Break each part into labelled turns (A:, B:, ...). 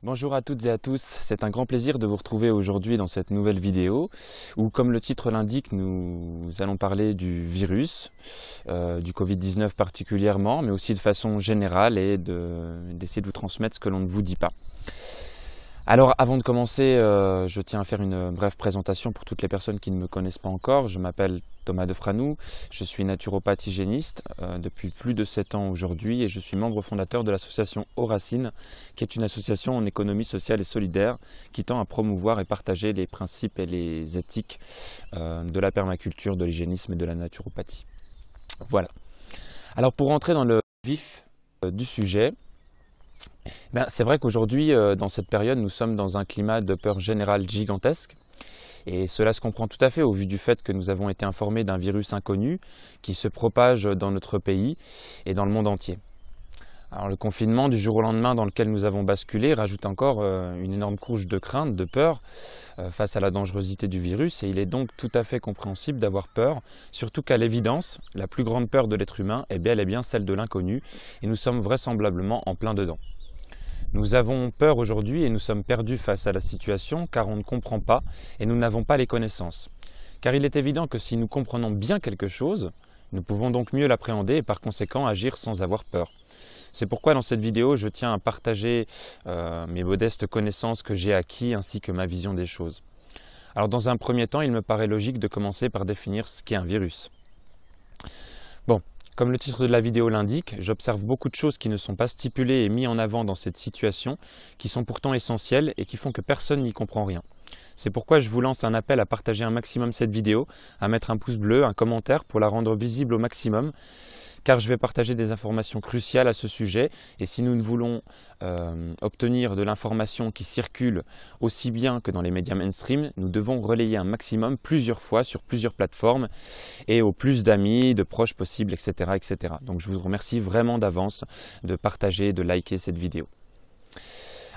A: Bonjour à toutes et à tous, c'est un grand plaisir de vous retrouver aujourd'hui dans cette nouvelle vidéo où, comme le titre l'indique, nous allons parler du virus, du Covid-19 particulièrement, mais aussi de façon générale et d'essayer de vous transmettre ce que l'on ne vous dit pas. Alors avant de commencer, je tiens à faire une brève présentation pour toutes les personnes qui ne me connaissent pas encore. Je m'appelle Thomas Defranou, je suis naturopathe hygiéniste depuis plus de 7 ans aujourd'hui et je suis membre fondateur de l'association Oracine, qui est une association en économie sociale et solidaire qui tend à promouvoir et partager les principes et les éthiques de la permaculture, de l'hygiénisme et de la naturopathie. Voilà. Alors pour rentrer dans le vif du sujet, c'est vrai qu'aujourd'hui, dans cette période, nous sommes dans un climat de peur générale gigantesque. Et cela se comprend tout à fait au vu du fait que nous avons été informés d'un virus inconnu qui se propage dans notre pays et dans le monde entier. Alors le confinement du jour au lendemain dans lequel nous avons basculé rajoute encore une énorme couche de crainte, de peur face à la dangerosité du virus. Et il est donc tout à fait compréhensible d'avoir peur, surtout qu'à l'évidence, la plus grande peur de l'être humain est bel et bien celle de l'inconnu. Et nous sommes vraisemblablement en plein dedans. Nous avons peur aujourd'hui et nous sommes perdus face à la situation car on ne comprend pas et nous n'avons pas les connaissances. Car il est évident que si nous comprenons bien quelque chose, nous pouvons donc mieux l'appréhender et par conséquent agir sans avoir peur. C'est pourquoi dans cette vidéo, je tiens à partager mes modestes connaissances que j'ai acquis ainsi que ma vision des choses. Alors dans un premier temps, il me paraît logique de commencer par définir ce qu'est un virus. Bon. Comme le titre de la vidéo l'indique, j'observe beaucoup de choses qui ne sont pas stipulées et mises en avant dans cette situation, qui sont pourtant essentielles et qui font que personne n'y comprend rien. C'est pourquoi je vous lance un appel à partager un maximum cette vidéo, à mettre un pouce bleu, un commentaire pour la rendre visible au maximum, car je vais partager des informations cruciales à ce sujet. Et si nous voulons obtenir de l'information qui circule aussi bien que dans les médias mainstream, nous devons relayer un maximum plusieurs fois sur plusieurs plateformes et au plus d'amis, de proches possibles, etc., etc. Donc je vous remercie vraiment d'avance de partager, de liker cette vidéo.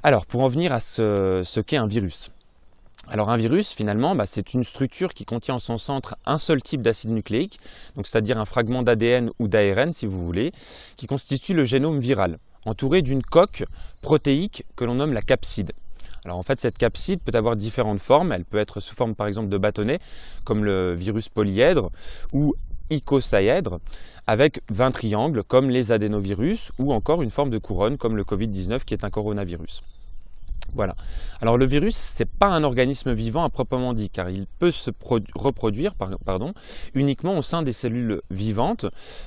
A: Alors pour en venir à ce qu'est un virus. Alors un virus, finalement, c'est une structure qui contient en son centre un seul type d'acide nucléique, donc c'est-à-dire un fragment d'ADN ou d'ARN, si vous voulez, qui constitue le génome viral, entouré d'une coque protéique que l'on nomme la capside. Alors en fait, cette capside peut avoir différentes formes. Elle peut être sous forme par exemple de bâtonnet, comme le virus polyèdre, ou icosaèdre, avec 20 triangles, comme les adénovirus, ou encore une forme de couronne, comme le Covid-19, qui est un coronavirus. Voilà. Alors le virus, ce n'est pas un organisme vivant à proprement dit, car il peut se reproduire uniquement au sein des cellules vivantes,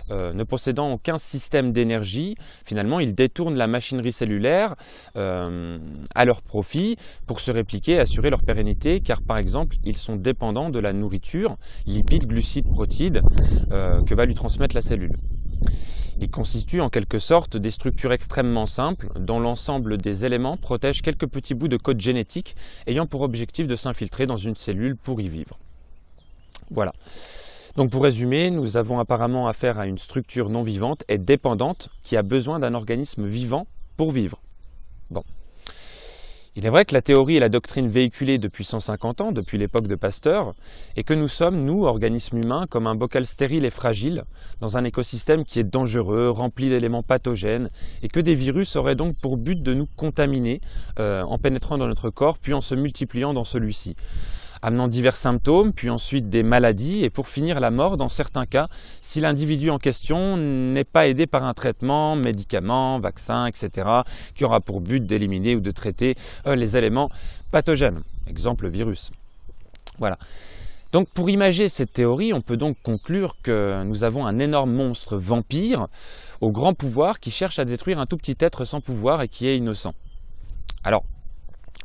A: ne possédant aucun système d'énergie. Finalement, il détourne la machinerie cellulaire à leur profit pour se répliquer et assurer leur pérennité, car par exemple, ils sont dépendants de la nourriture, lipides, glucides, protides, que va lui transmettre la cellule. Il constitue en quelque sorte des structures extrêmement simples dont l'ensemble des éléments protège quelques petits bouts de code génétique ayant pour objectif de s'infiltrer dans une cellule pour y vivre. Voilà. Donc pour résumer, nous avons apparemment affaire à une structure non vivante et dépendante qui a besoin d'un organisme vivant pour vivre. Bon. Il est vrai que la théorie et la doctrine véhiculées depuis 150 ans, depuis l'époque de Pasteur, est que nous sommes, nous, organismes humains, comme un bocal stérile et fragile, dans un écosystème qui est dangereux, rempli d'éléments pathogènes, et que des virus auraient donc pour but de nous contaminer en pénétrant dans notre corps, puis en se multipliant dans celui-ci, amenant divers symptômes, puis ensuite des maladies, et pour finir la mort dans certains cas, si l'individu en question n'est pas aidé par un traitement, médicament, vaccin, etc., qui aura pour but d'éliminer ou de traiter les éléments pathogènes, exemple virus. Voilà. Donc pour imager cette théorie, on peut donc conclure que nous avons un énorme monstre vampire au grand pouvoir qui cherche à détruire un tout petit être sans pouvoir et qui est innocent. Alors,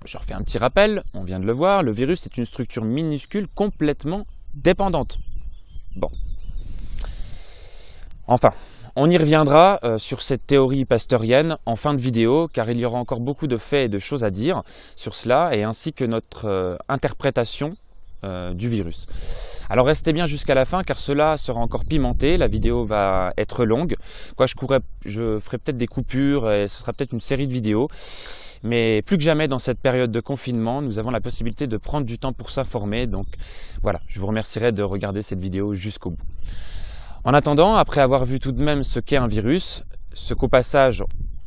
A: je refais un petit rappel, on vient de le voir, le virus est une structure minuscule complètement dépendante. Bon. Enfin, on y reviendra sur cette théorie pasteurienne en fin de vidéo, car il y aura encore beaucoup de faits et de choses à dire sur cela, et ainsi que notre interprétation du virus. Alors restez bien jusqu'à la fin, car cela sera encore pimenté, la vidéo va être longue. Je ferai peut-être des coupures, et ce sera peut-être une série de vidéos. Mais plus que jamais dans cette période de confinement, nous avons la possibilité de prendre du temps pour s'informer. Donc voilà, je vous remercierai de regarder cette vidéo jusqu'au bout. En attendant, après avoir vu tout de même ce qu'est un virus, ce qu'au passage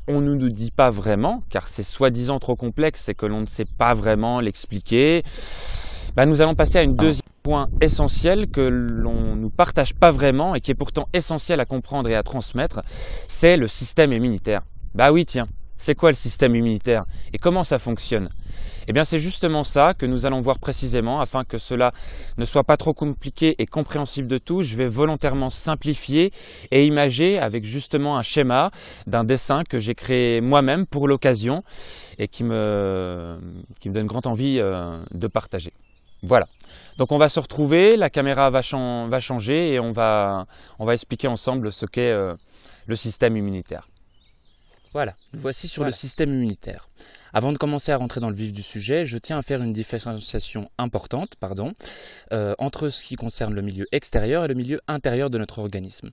A: on ne nous dit pas vraiment, car c'est soi-disant trop complexe et que l'on ne sait pas vraiment l'expliquer, nous allons passer à un deuxième point essentiel que l'on ne nous partage pas vraiment et qui est pourtant essentiel à comprendre et à transmettre, c'est le système immunitaire. Bah oui, tiens, c'est quoi le système immunitaire et comment ça fonctionne? Eh bien, c'est justement ça que nous allons voir précisément. Afin que cela ne soit pas trop compliqué et compréhensible de tous, je vais volontairement simplifier et imager avec justement un schéma d'un dessin que j'ai créé moi-même pour l'occasion et qui me donne grande envie de partager. Voilà, donc on va se retrouver, la caméra va changer et on va expliquer ensemble ce qu'est le système immunitaire.
B: Voilà, voici sur le système immunitaire. Avant de commencer à rentrer dans le vif du sujet, je tiens à faire une différenciation importante entre ce qui concerne le milieu extérieur et le milieu intérieur de notre organisme.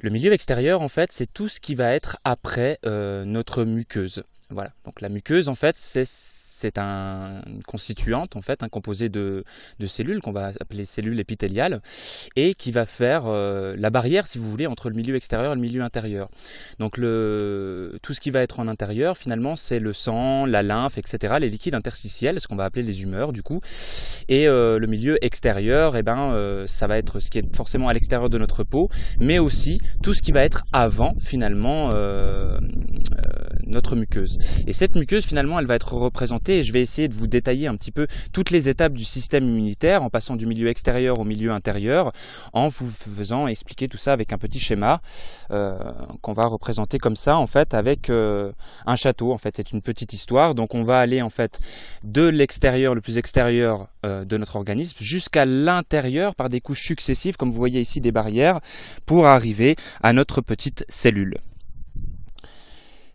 B: Le milieu extérieur, en fait, c'est tout ce qui va être après notre muqueuse. Voilà, donc la muqueuse, en fait, c'est une constituante, en fait, un composé de cellules qu'on va appeler cellules épithéliales et qui va faire la barrière, si vous voulez, entre le milieu extérieur et le milieu intérieur. Donc tout ce qui va être en intérieur, finalement, c'est le sang, la lymphe, etc., les liquides interstitiels, ce qu'on va appeler les humeurs, du coup. Et le milieu extérieur, ça va être ce qui est forcément à l'extérieur de notre peau, mais aussi tout ce qui va être avant, finalement, notre muqueuse. Et cette muqueuse, finalement, elle va être représentée, et je vais essayer de vous détailler un petit peu toutes les étapes du système immunitaire en passant du milieu extérieur au milieu intérieur, en vous faisant expliquer tout ça avec un petit schéma qu'on va représenter comme ça, en fait, avec un château. En fait, c'est une petite histoire. Donc on va aller en fait de l'extérieur, le plus extérieur de notre organisme, jusqu'à l'intérieur par des couches successives, comme vous voyez ici, des barrières, pour arriver à notre petite cellule.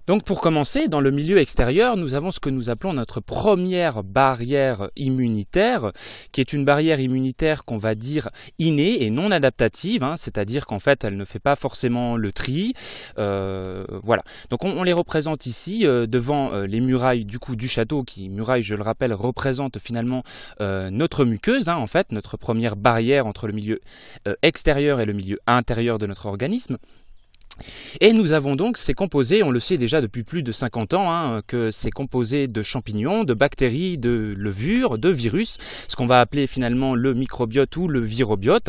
B: Donc pour commencer, dans le milieu extérieur, nous avons ce que nous appelons notre première barrière immunitaire, qui est une barrière immunitaire qu'on va dire innée et non adaptative, c'est-à-dire qu'en fait elle ne fait pas forcément le tri. Voilà. Donc on les représente ici devant les murailles du château, qui, murailles, je le rappelle, représentent finalement notre muqueuse, en fait, notre première barrière entre le milieu extérieur et le milieu intérieur de notre organisme. Et nous avons donc ces composés, on le sait déjà depuis plus de 50 ans, que c'est composé de champignons, de bactéries, de levures, de virus, ce qu'on va appeler finalement le microbiote ou le virobiote.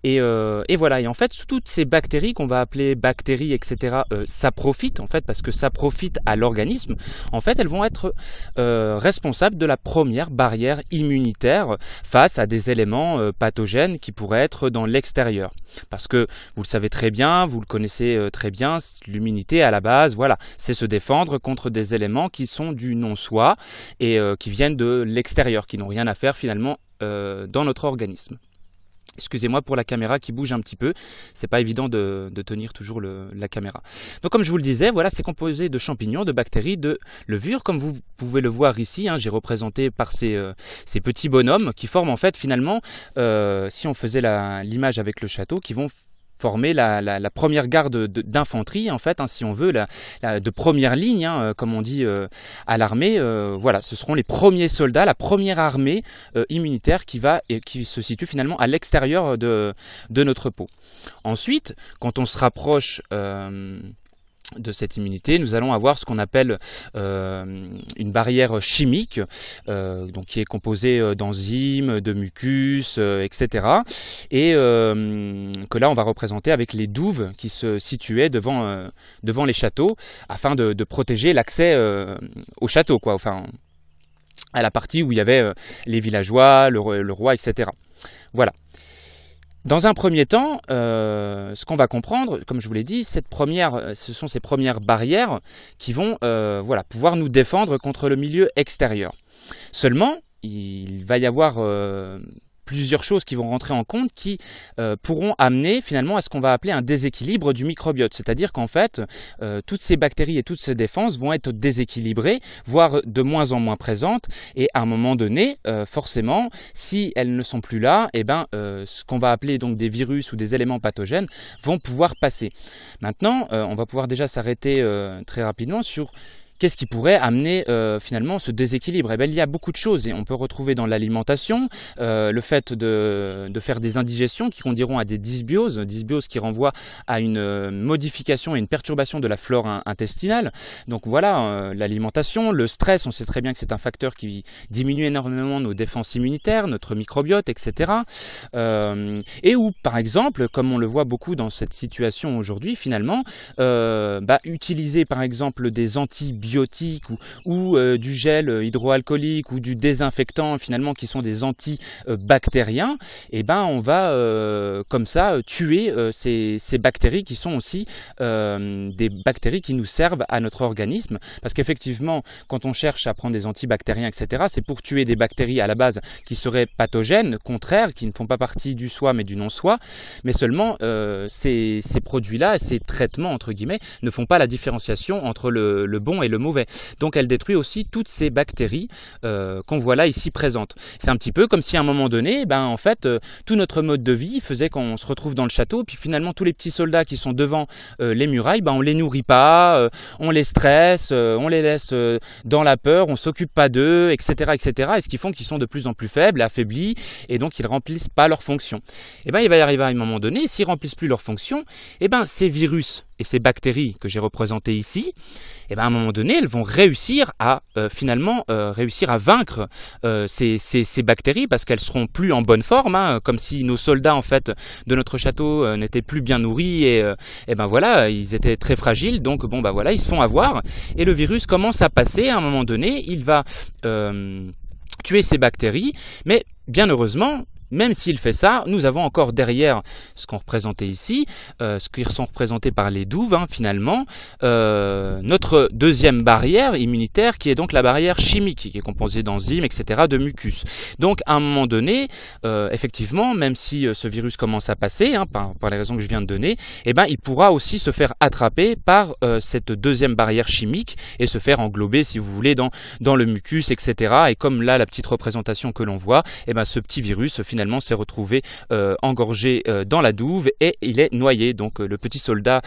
B: Et voilà, et en fait, toutes ces bactéries qu'on va appeler bactéries, etc., saprophite, en fait, parce que ça profite à l'organisme, en fait, elles vont être responsables de la première barrière immunitaire face à des éléments pathogènes qui pourraient être dans l'extérieur. Parce que vous le savez très bien, vous le connaissez très bien, l'immunité à la base, voilà, c'est se défendre contre des éléments qui sont du non-soi et qui viennent de l'extérieur, qui n'ont rien à faire finalement dans notre organisme. Excusez-moi pour la caméra qui bouge un petit peu, c'est pas évident de tenir toujours la caméra. Donc comme je vous le disais, voilà, c'est composé de champignons, de bactéries, de levures, comme vous pouvez le voir ici, j'ai représenté par ces petits bonhommes qui forment en fait finalement, si on faisait l'image avec le château, qui vont former la première garde d'infanterie, en fait, si on veut, de première ligne, comme on dit à l'armée. Voilà, ce seront les premiers soldats, la première armée immunitaire qui se situe finalement à l'extérieur de notre peau. Ensuite, quand on se rapproche de cette immunité, nous allons avoir ce qu'on appelle une barrière chimique, donc qui est composée d'enzymes, de mucus, etc. Et que là on va représenter avec les douves qui se situaient devant les châteaux afin de protéger l'accès au château, quoi, enfin à la partie où il y avait les villageois, le roi, etc. Voilà. Dans un premier temps, ce qu'on va comprendre, comme je vous l'ai dit, ce sont ces premières barrières qui vont pouvoir nous défendre contre le milieu extérieur. Seulement, il va y avoir plusieurs choses qui vont rentrer en compte qui pourront amener finalement à ce qu'on va appeler un déséquilibre du microbiote. C'est-à-dire qu'en fait, toutes ces bactéries et toutes ces défenses vont être déséquilibrées, voire de moins en moins présentes. Et à un moment donné, forcément, si elles ne sont plus là, ce qu'on va appeler donc des virus ou des éléments pathogènes vont pouvoir passer. Maintenant, on va pouvoir déjà s'arrêter très rapidement sur qu'est-ce qui pourrait amener finalement ce déséquilibre? Eh bien, il y a beaucoup de choses et on peut retrouver dans l'alimentation le fait de faire des indigestions qui conduiront à des dysbioses qui renvoient à une modification et une perturbation de la flore intestinale. Donc voilà, l'alimentation, le stress, on sait très bien que c'est un facteur qui diminue énormément nos défenses immunitaires, notre microbiote, etc. Et où, par exemple, comme on le voit beaucoup dans cette situation aujourd'hui, finalement, utiliser par exemple des antibiotiques ou du gel hydroalcoolique ou du désinfectant, finalement, qui sont des antibactériens, et on va comme ça tuer ces bactéries qui sont aussi des bactéries qui nous servent à notre organisme, parce qu'effectivement quand on cherche à prendre des antibactériens, etc., c'est pour tuer des bactéries à la base qui seraient pathogènes, contraires, qui ne font pas partie du soi mais du non-soi, mais seulement ces produits-là, ces traitements entre guillemets, ne font pas la différenciation entre le bon et le mauvais, donc elle détruit aussi toutes ces bactéries qu'on voit là ici présentes. C'est un petit peu comme si à un moment donné, en fait, tout notre mode de vie faisait qu'on se retrouve dans le château, puis finalement tous les petits soldats qui sont devant les murailles, on les nourrit pas, on les stresse, on les laisse dans la peur, on s'occupe pas d'eux, etc., etc. Et ce qui font qu'ils sont de plus en plus faibles, affaiblis, et donc ils remplissent pas leurs fonctions. Il va y arriver à un moment donné, s'ils remplissent plus leurs fonctions, ces virus et ces bactéries que j'ai représentées ici, à un moment donné, elles vont réussir à réussir à vaincre ces bactéries, parce qu'elles seront plus en bonne forme, comme si nos soldats en fait de notre château n'étaient plus bien nourris et voilà, ils étaient très fragiles, donc voilà, ils se font avoir et le virus commence à passer. À un moment donné, il va tuer ces bactéries, mais bien heureusement, même s'il fait ça, nous avons encore derrière ce qu'on représentait ici, ce qui sont représentés par les douves, finalement, notre deuxième barrière immunitaire, qui est donc la barrière chimique, qui est composée d'enzymes, etc., de mucus. Donc à un moment donné, effectivement, même si ce virus commence à passer, par les raisons que je viens de donner, il pourra aussi se faire attraper par cette deuxième barrière chimique et se faire englober, si vous voulez, dans le mucus, etc. Et comme là, la petite représentation que l'on voit, ce petit virus, finalement, s'est retrouvé engorgé dans la douve et il est noyé. Donc le petit soldat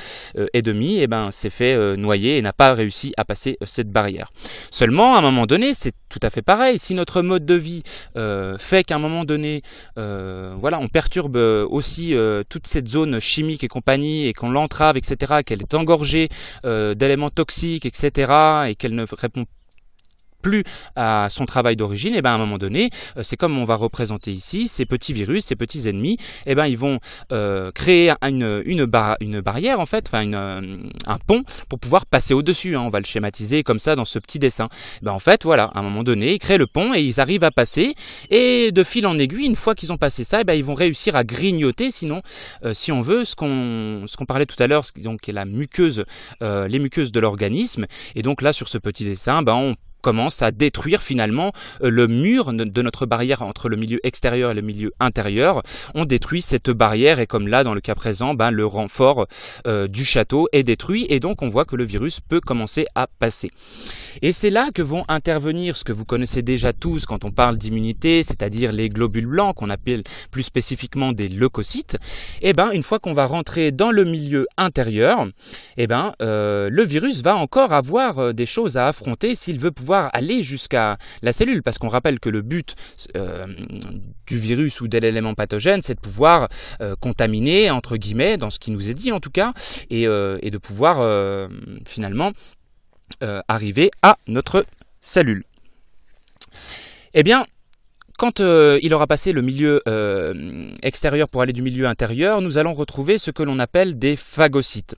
B: ennemi s'est fait noyer et n'a pas réussi à passer cette barrière. Seulement, à un moment donné, c'est tout à fait pareil. Si notre mode de vie fait qu'à un moment donné, on perturbe aussi toute cette zone chimique et compagnie, et qu'on l'entrave, etc., qu'elle est engorgée d'éléments toxiques, etc., et qu'elle ne répond plus à son travail d'origine, à un moment donné, c'est comme on va représenter ici, ces petits virus, ces petits ennemis, ils vont créer une barrière, en fait, un pont pour pouvoir passer au-dessus. On va le schématiser comme ça dans ce petit dessin. En fait, voilà, à un moment donné, ils créent le pont et ils arrivent à passer, et de fil en aiguille, une fois qu'ils ont passé ça, ils vont réussir à grignoter, sinon, si on veut, ce qu'on parlait tout à l'heure, donc est la muqueuse, les muqueuses de l'organisme. Et donc là, sur ce petit dessin, on commence à détruire finalement le mur de notre barrière entre le milieu extérieur et le milieu intérieur. On détruit cette barrière et comme là dans le cas présent, le renfort du château est détruit et donc on voit que le virus peut commencer à passer. Et c'est là que vont intervenir ce que vous connaissez déjà tous quand on parle d'immunité, c'est-à-dire les globules blancs qu'on appelle plus spécifiquement des leucocytes. Une fois qu'on va rentrer dans le milieu intérieur, le virus va encore avoir des choses à affronter s'il veut pouvoir aller jusqu'à la cellule, parce qu'on rappelle que le but du virus ou de l'élément pathogène, c'est de pouvoir contaminer, entre guillemets, dans ce qui nous est dit en tout cas, et de pouvoir finalement arriver à notre cellule. Quand il aura passé le milieu extérieur pour aller du milieu intérieur, nous allons retrouver ce que l'on appelle des phagocytes.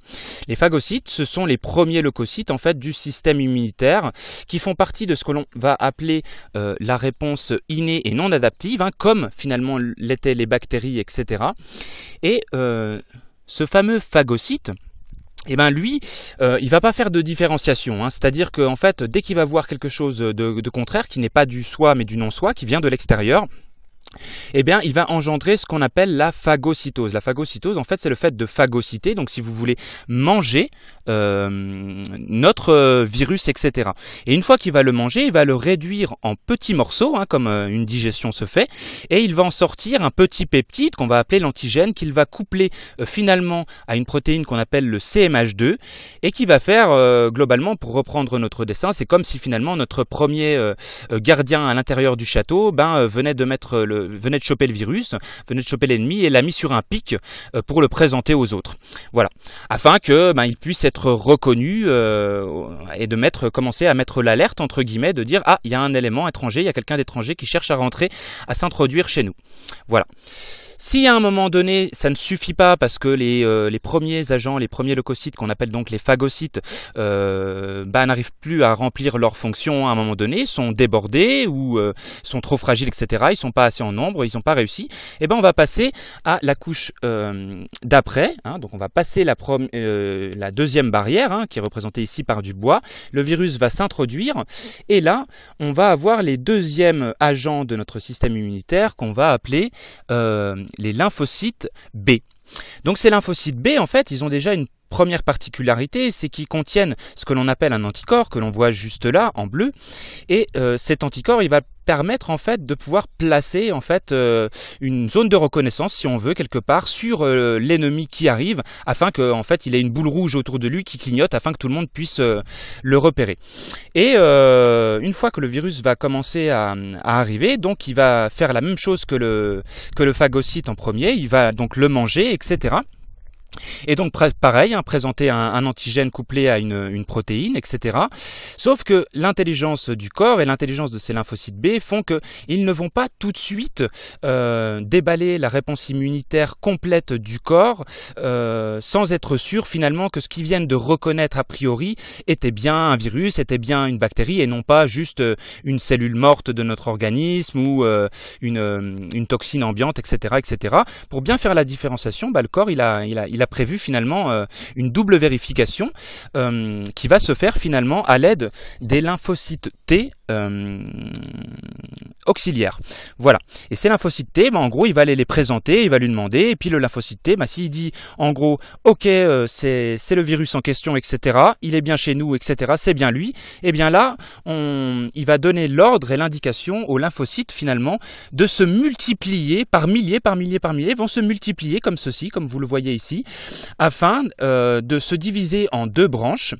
B: Les phagocytes, ce sont les premiers leucocytes en fait du système immunitaire qui font partie de ce que l'on va appeler la réponse innée et non adaptive, comme finalement l'étaient les bactéries, etc. Et ce fameux phagocyte, lui, il va pas faire de différenciation, c'est-à-dire qu'en fait, dès qu'il va voir quelque chose de contraire, qui n'est pas du soi mais du non-soi, qui vient de l'extérieur, eh bien, il va engendrer ce qu'on appelle la phagocytose. La phagocytose, en fait, c'est le fait de phagocyter, donc si vous voulez manger notre virus, etc. Et une fois qu'il va le manger, il va le réduire en petits morceaux, hein, comme une digestion se fait, et il va en sortir un petit peptide qu'on va appeler l'antigène, qu'il va coupler finalement à une protéine qu'on appelle le CMH2, et qui va faire, globalement, pour reprendre notre dessin, c'est comme si finalement notre premier gardien à l'intérieur du château venait de choper le virus, venait de choper l'ennemi et l'a mis sur un pic pour le présenter aux autres. Voilà, afin que il puisse être reconnu et de commencer à mettre l'alerte entre guillemets, de dire ah, il y a un élément étranger, il y a quelqu'un d'étranger qui cherche à rentrer, à s'introduire chez nous. Voilà. Si à un moment donné, ça ne suffit pas parce que les premiers agents, les premiers leucocytes qu'on appelle donc les phagocytes, n'arrivent plus à remplir leur fonction à un moment donné, sont débordés ou sont trop fragiles, etc. Ils sont pas assez en nombre, ils n'ont pas réussi. Et on va passer à la couche d'après. Hein, donc on va passer la deuxième barrière, hein, qui est représentée ici par du bois. Le virus va s'introduire et là, on va avoir les deuxièmes agents de notre système immunitaire qu'on va appeler les lymphocytes B. Donc ces lymphocytes B, en fait, ils ont déjà une première particularité, c'est qu'ils contiennent ce que l'on appelle un anticorps, que l'on voit juste là, en bleu, et cet anticorps, il va permettre en fait de pouvoir placer en fait une zone de reconnaissance, si on veut, quelque part sur l'ennemi qui arrive, afin que en fait il ait une boule rouge autour de lui qui clignote, afin que tout le monde puisse le repérer. Et une fois que le virus va commencer à arriver, donc il va faire la même chose que le phagocyte en premier, il va donc le manger, etc. Et donc pareil, hein, présenter un antigène couplé à une protéine, etc. Sauf que l'intelligence du corps et l'intelligence de ces lymphocytes B font qu'ils ne vont pas tout de suite déballer la réponse immunitaire complète du corps sans être sûr finalement que ce qu'ils viennent de reconnaître a priori était bien un virus, était bien une bactérie et non pas juste une cellule morte de notre organisme ou une toxine ambiante, etc., etc. Pour bien faire la différenciation, le corps il a prévu finalement une double vérification qui va se faire finalement à l'aide des lymphocytes T auxiliaires. Voilà. Et ces lymphocytes T, en gros, il va aller les présenter, il va lui demander, et puis le lymphocyte T, s'il dit en gros, ok, c'est le virus en question, etc., il est bien chez nous, etc., c'est bien lui, et bien là, il va donner l'ordre et l'indication aux lymphocytes finalement de se multiplier par milliers, vont se multiplier comme ceci, comme vous le voyez ici, afin de se diviser en deux branches.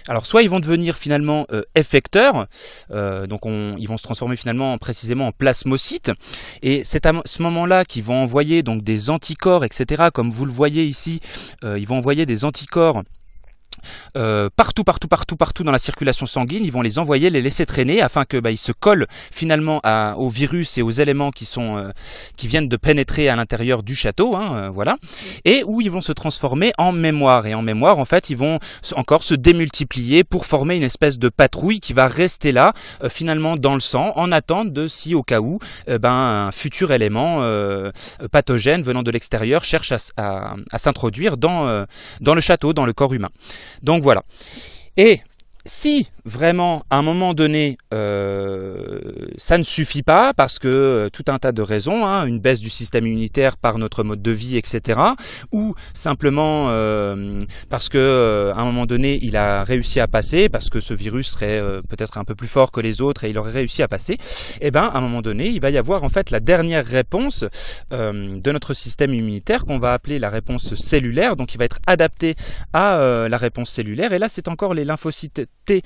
B: Alors soit ils vont devenir finalement effecteurs, donc ils vont se transformer finalement précisément en plasmocytes, et c'est à ce moment-là qu'ils vont envoyer donc des anticorps, etc. Comme vous le voyez ici, ils vont envoyer des anticorps partout dans la circulation sanguine. Ils vont les envoyer, les laisser traîner afin que ils se collent finalement au virus et aux éléments qui viennent de pénétrer à l'intérieur du château, voilà, et où ils vont se transformer en mémoire. Et en mémoire, en fait, ils vont encore se démultiplier pour former une espèce de patrouille qui va rester là finalement dans le sang en attente de si au cas où un futur élément pathogène venant de l'extérieur cherche à s'introduire dans le château, dans le corps humain. Donc voilà. Et si vraiment à un moment donné ça ne suffit pas parce que tout un tas de raisons, une baisse du système immunitaire par notre mode de vie, etc., ou simplement parce que à un moment donné il a réussi à passer, parce que ce virus serait peut-être un peu plus fort que les autres et il aurait réussi à passer, et à un moment donné il va y avoir en fait la dernière réponse de notre système immunitaire qu'on va appeler la réponse cellulaire, donc il va être adapté à la réponse cellulaire, et là c'est encore les lymphocytes T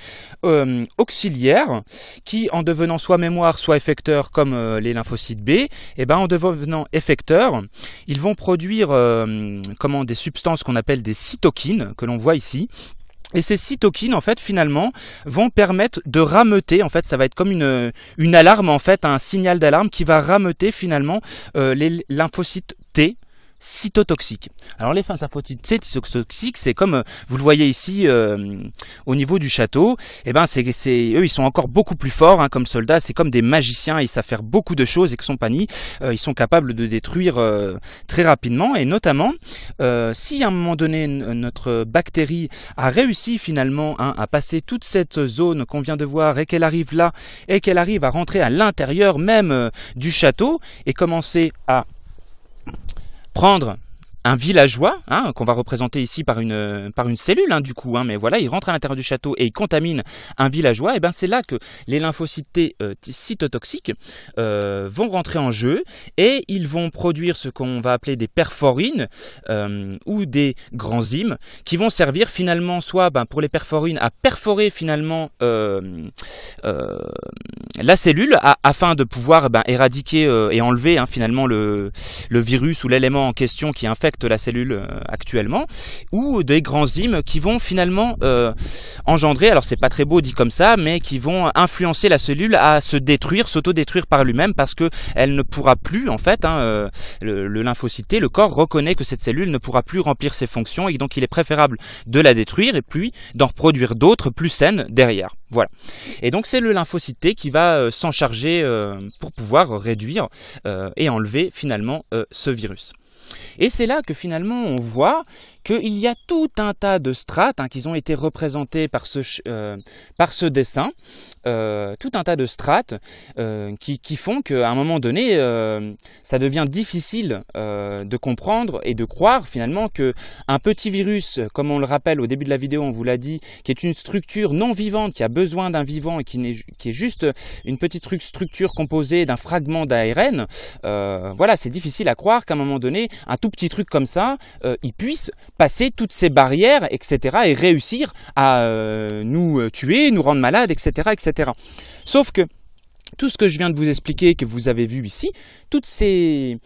B: auxiliaires qui, en devenant soit mémoire soit effecteurs comme les lymphocytes B, en devenant effecteurs, ils vont produire des substances qu'on appelle des cytokines, que l'on voit ici. Et ces cytokines, en fait, finalement, vont permettre de rameuter, en fait, ça va être comme une alarme, en fait, un signal d'alarme qui va rameuter, finalement, les lymphocytes T, cytotoxiques. Alors les lymphocytes C cytotoxiques, c'est comme vous le voyez ici au niveau du château, et ben eux ils sont encore beaucoup plus forts hein, comme soldats, c'est comme des magiciens, ils savent faire beaucoup de choses et que compagnie, ils sont capables de détruire très rapidement, et notamment si à un moment donné notre bactérie a réussi finalement hein, à passer toute cette zone qu'on vient de voir et qu'elle arrive là et qu'elle arrive à rentrer à l'intérieur même du château et commencer à prendre un villageois, hein, qu'on va représenter ici par une cellule hein, du coup, hein, mais voilà, il rentre à l'intérieur du château et il contamine un villageois, et ben c'est là que les lymphocytes T cytotoxiques vont rentrer en jeu et ils vont produire ce qu'on va appeler des perforines ou des granzymes qui vont servir finalement soit pour les perforines à perforer finalement la cellule afin de pouvoir éradiquer et enlever hein, finalement le virus ou l'élément en question qui infecte la cellule actuellement, ou des granzymes qui vont finalement engendrer, alors c'est pas très beau dit comme ça, mais qui vont influencer la cellule à se détruire, s'auto-détruire par lui-même parce que elle ne pourra plus en fait, hein, le lymphocyte T, le corps reconnaît que cette cellule ne pourra plus remplir ses fonctions et donc il est préférable de la détruire et puis d'en reproduire d'autres plus saines derrière. Voilà. Et donc c'est le lymphocyte T qui va s'en charger pour pouvoir réduire et enlever finalement ce virus. Et c'est là que finalement on voit qu'il y a tout un tas de strates hein, qui ont été représentées par ce dessin, tout un tas de strates qui font qu'à un moment donné, ça devient difficile de comprendre et de croire finalement qu'un petit virus, comme on le rappelle au début de la vidéo, on vous l'a dit, qui est une structure non vivante, qui a besoin d'un vivant et qui est juste une petite structure composée d'un fragment d'ARN, voilà, c'est difficile à croire qu'à un moment donné, un tout petit truc comme ça, il puisse passer toutes ces barrières, etc. et réussir à nous tuer, nous rendre malades, etc., etc. Sauf que tout ce que je viens de vous expliquer, que vous avez vu ici, toutes ces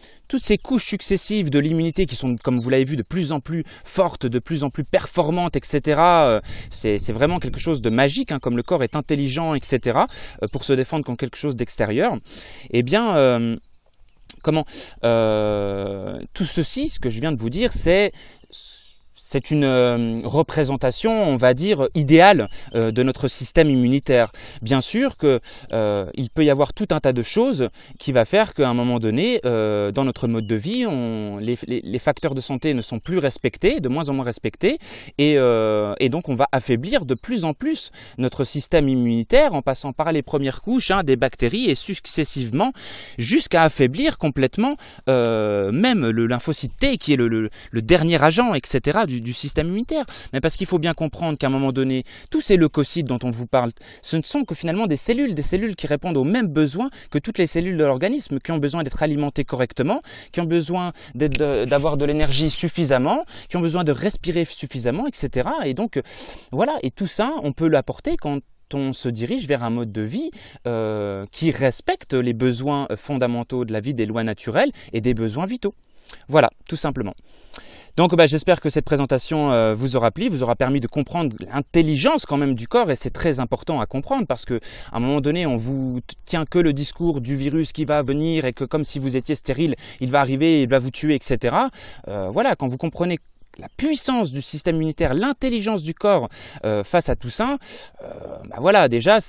B: couches successives de l'immunité qui sont, comme vous l'avez vu, de plus en plus fortes, de plus en plus performantes, etc. C'est vraiment quelque chose de magique, hein, comme le corps est intelligent, etc. Pour se défendre contre quelque chose d'extérieur. Eh bien, tout ceci, ce que je viens de vous dire, c'est une représentation, on va dire, idéale de notre système immunitaire. Bien sûr qu'il peut y avoir tout un tas de choses qui va faire qu'à un moment donné, dans notre mode de vie, les facteurs de santé ne sont plus respectés, de moins en moins respectés, et donc on va affaiblir de plus en plus notre système immunitaire en passant par les premières couches hein, des bactéries et successivement jusqu'à affaiblir complètement même le lymphocyte T qui est le dernier agent, etc. du système immunitaire. Mais parce qu'il faut bien comprendre qu'à un moment donné, tous ces leucocytes dont on vous parle, ce ne sont que finalement des cellules qui répondent aux mêmes besoins que toutes les cellules de l'organisme, qui ont besoin d'être alimentées correctement, qui ont besoin d'avoir de l'énergie suffisamment, qui ont besoin de respirer suffisamment, etc. Et donc, voilà, et tout ça, on peut l'apporter quand on se dirige vers un mode de vie qui respecte les besoins fondamentaux de la vie des lois naturelles et des besoins vitaux. Voilà, tout simplement. Donc j'espère que cette présentation vous aura plu, vous aura permis de comprendre l'intelligence quand même du corps, et c'est très important à comprendre parce qu'à un moment donné on vous tient que le discours du virus qui va venir et que comme si vous étiez stérile, il va arriver, il va vous tuer, etc. Voilà, quand vous comprenez la puissance du système immunitaire, l'intelligence du corps face à tout ça, voilà, déjà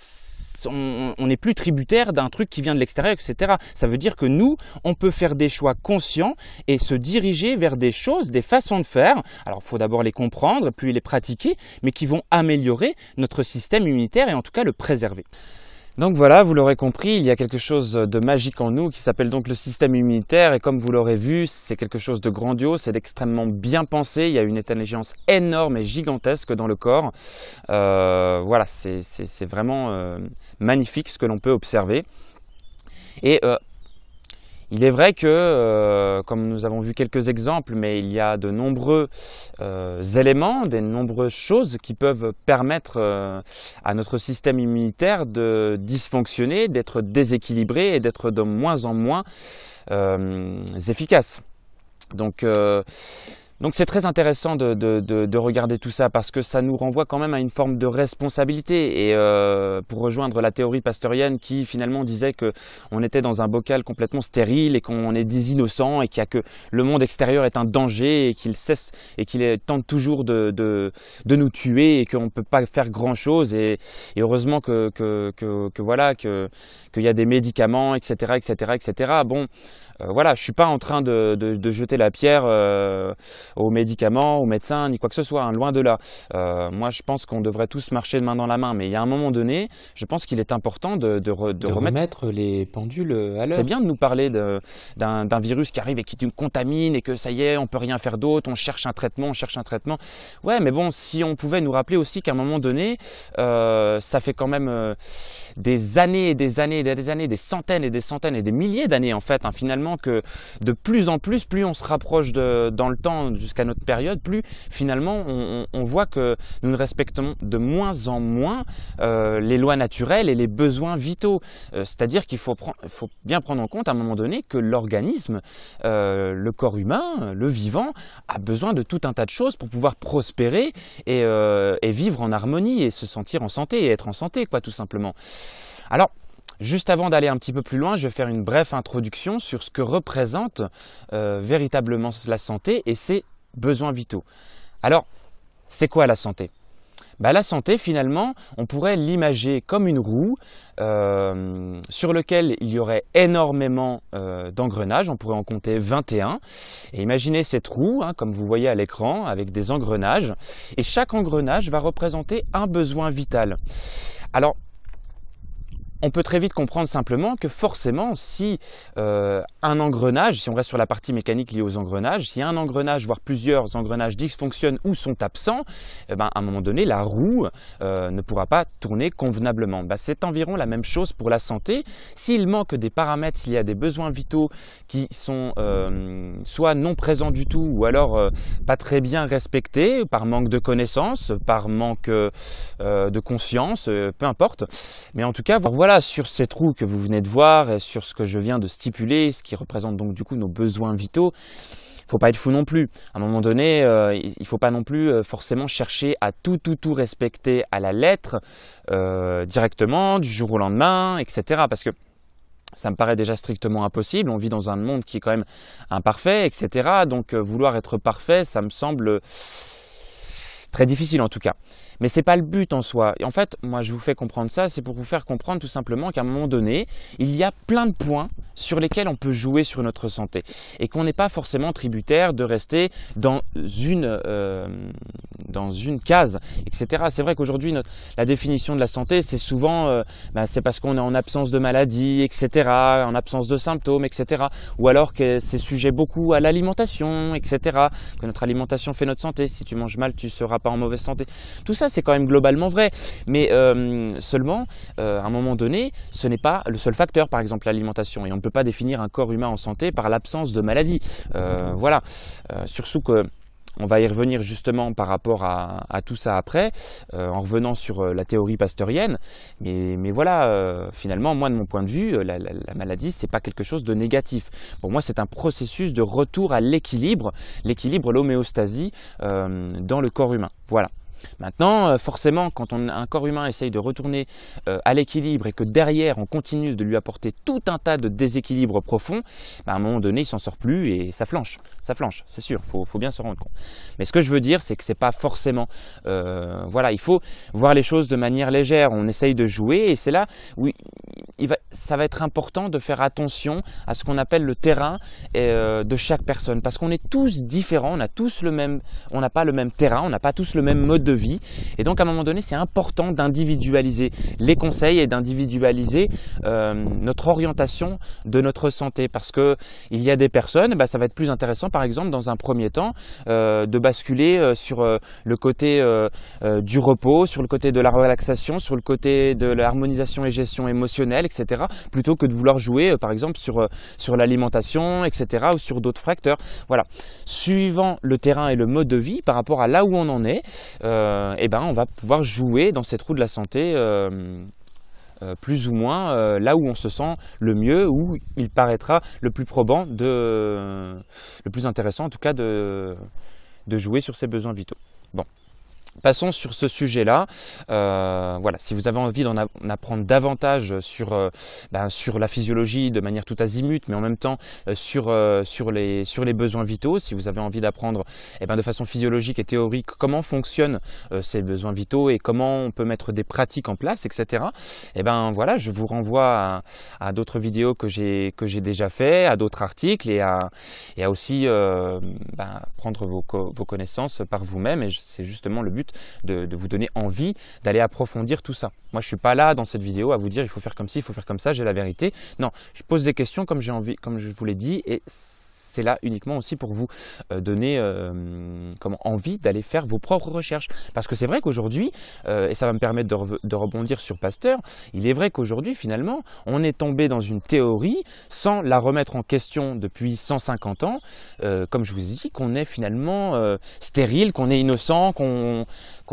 B: on n'est plus tributaire d'un truc qui vient de l'extérieur, etc. Ça veut dire que nous, on peut faire des choix conscients et se diriger vers des choses, des façons de faire. Alors, il faut d'abord les comprendre, puis les pratiquer, mais qui vont améliorer notre système immunitaire et en tout cas le préserver.
A: Donc voilà, vous l'aurez compris, il y a quelque chose de magique en nous qui s'appelle donc le système immunitaire, et comme vous l'aurez vu, c'est quelque chose de grandiose, c'est d'extrêmement bien pensé, il y a une intelligence énorme et gigantesque dans le corps. Voilà, c'est vraiment magnifique ce que l'on peut observer. Et il est vrai que, comme nous avons vu quelques exemples, mais il y a de nombreux éléments, de nombreuses choses qui peuvent permettre à notre système immunitaire de dysfonctionner, d'être déséquilibré et d'être de moins en moins efficace. Donc Donc c'est très intéressant de regarder tout ça parce que ça nous renvoie quand même à une forme de responsabilité. Et pour rejoindre la théorie pasteurienne qui finalement disait qu'on était dans un bocal complètement stérile et qu'on est des innocents et que le monde extérieur est un danger et qu'il cesse et qu'il tente toujours de nous tuer et qu'on ne peut pas faire grand chose. Et heureusement voilà, qu'il y a des médicaments, etc. etc., etc. Bon, voilà, je ne suis pas en train de jeter la pierre aux médicaments, aux médecins, ni quoi que ce soit, hein, loin de là. Moi, je pense qu'on devrait tous marcher de main dans la main, mais il y a un moment donné, je pense qu'il est important de
B: remettre les pendules à l'heure.
A: C'est bien de nous parler d'un virus qui arrive et qui nous contamine et que ça y est, on ne peut rien faire d'autre, on cherche un traitement, on cherche un traitement. Ouais, mais bon, si on pouvait nous rappeler aussi qu'à un moment donné, ça fait quand même des années et des années et des années, des centaines et des milliers d'années en fait, hein, finalement, que de plus en plus, plus on se rapproche dans le temps jusqu'à notre période, plus finalement on voit que nous ne respectons de moins en moins les lois naturelles et les besoins vitaux. C'est-à-dire qu'il faut bien prendre en compte à un moment donné que l'organisme, le corps humain, le vivant, a besoin de tout un tas de choses pour pouvoir prospérer et vivre en harmonie et se sentir en santé et être en santé, quoi, tout simplement. Alors, juste avant d'aller un petit peu plus loin, je vais faire une brève introduction sur ce que représente véritablement la santé et ses besoins vitaux. Alors, c'est quoi la santé ? La santé, finalement, on pourrait l'imager comme une roue sur laquelle il y aurait énormément d'engrenages. On pourrait en compter 21. Et imaginez cette roue, hein, comme vous voyez à l'écran, avec des engrenages. Et chaque engrenage va représenter un besoin vital. Alors, on peut très vite comprendre simplement que forcément, si un engrenage, si on reste sur la partie mécanique liée aux engrenages, si un engrenage, voire plusieurs engrenages dysfonctionnent ou sont absents, à un moment donné, la roue ne pourra pas tourner convenablement. C'est environ la même chose pour la santé. S'il manque des paramètres, s'il y a des besoins vitaux qui sont soit non présents du tout, ou alors pas très bien respectés, par manque de connaissances, par manque de conscience, peu importe. Mais en tout cas, voilà, sur cette roue que vous venez de voir et sur ce que je viens de stipuler, ce qui représente donc du coup nos besoins vitaux, il ne faut pas être fou non plus. À un moment donné, il ne faut pas non plus forcément chercher à tout respecter à la lettre directement, du jour au lendemain, etc. Parce que ça me paraît déjà strictement impossible. On vit dans un monde qui est quand même imparfait, etc. Donc vouloir être parfait, ça me semble très difficile en tout cas. Mais ce n'est pas le but en soi. Et en fait, moi je vous fais comprendre ça, c'est pour vous faire comprendre tout simplement qu'à un moment donné, il y a plein de points sur lesquels on peut jouer sur notre santé. Et qu'on n'est pas forcément tributaire de rester dans une case, etc. C'est vrai qu'aujourd'hui, la définition de la santé, c'est souvent, c'est parce qu'on est en absence de maladie, etc., en absence de symptômes, etc. Ou alors que c'est sujet beaucoup à l'alimentation, etc., que notre alimentation fait notre santé. Si tu manges mal, tu ne seras pas en mauvaise santé. Tout ça, c'est quand même globalement vrai. Mais seulement, à un moment donné, ce n'est pas le seul facteur, par exemple l'alimentation. Et on ne peut pas définir un corps humain en santé par l'absence de maladie. Voilà. Surtout que on va y revenir justement par rapport à tout ça après, en revenant sur la théorie pasteurienne. Mais voilà, finalement, moi de mon point de vue, la maladie, c'est pas quelque chose de négatif. Pour moi, c'est un processus de retour à l'équilibre, l'homéostasie dans le corps humain. Voilà. Maintenant, forcément, quand un corps humain essaye de retourner à l'équilibre et que derrière on continue de lui apporter tout un tas de déséquilibres profonds, à un moment donné il s'en sort plus et ça flanche, c'est sûr, faut bien se rendre compte. Mais ce que je veux dire, c'est que c'est pas forcément, voilà, il faut voir les choses de manière légère, on essaye de jouer et c'est là où ça va être important de faire attention à ce qu'on appelle le terrain de chaque personne, parce qu'on est tous différents, on n'a pas le même terrain, on n'a pas tous le même mode de vie, et donc à un moment donné c'est important d'individualiser les conseils et d'individualiser notre orientation de notre santé, parce que il y a des personnes, ça va être plus intéressant par exemple dans un premier temps de basculer sur le côté du repos, sur le côté de la relaxation, sur le côté de l'harmonisation et gestion émotionnelle, etc., plutôt que de vouloir jouer par exemple sur l'alimentation, etc., ou sur d'autres facteurs. Voilà, suivant le terrain et le mode de vie par rapport à là où on en est, on va pouvoir jouer dans cette roue de la santé plus ou moins là où on se sent le mieux, où il paraîtra le plus probant, le plus intéressant en tout cas de de jouer sur ses besoins vitaux. Bon. Passons sur ce sujet-là. Voilà, si vous avez envie d'en apprendre davantage sur la physiologie de manière tout azimut, mais en même temps sur les besoins vitaux, si vous avez envie d'apprendre de façon physiologique et théorique comment fonctionnent ces besoins vitaux et comment on peut mettre des pratiques en place, etc. Voilà, je vous renvoie à d'autres vidéos que j'ai déjà fait, à d'autres articles et à aussi prendre vos connaissances par vous-même. Et c'est justement le but de vous donner envie d'aller approfondir tout ça. Moi, je ne suis pas là dans cette vidéo à vous dire il faut faire comme ci, il faut faire comme ça, j'ai la vérité. Non, je pose des questions comme j'ai envie, comme je vous l'ai dit, et c'est là uniquement aussi pour vous donner envie d'aller faire vos propres recherches. Parce que c'est vrai qu'aujourd'hui, et ça va me permettre de rebondir sur Pasteur, il est vrai qu'aujourd'hui, finalement, on est tombé dans une théorie sans la remettre en question depuis 150 ans, comme je vous ai dit, qu'on est finalement stérile, qu'on est innocent, qu'on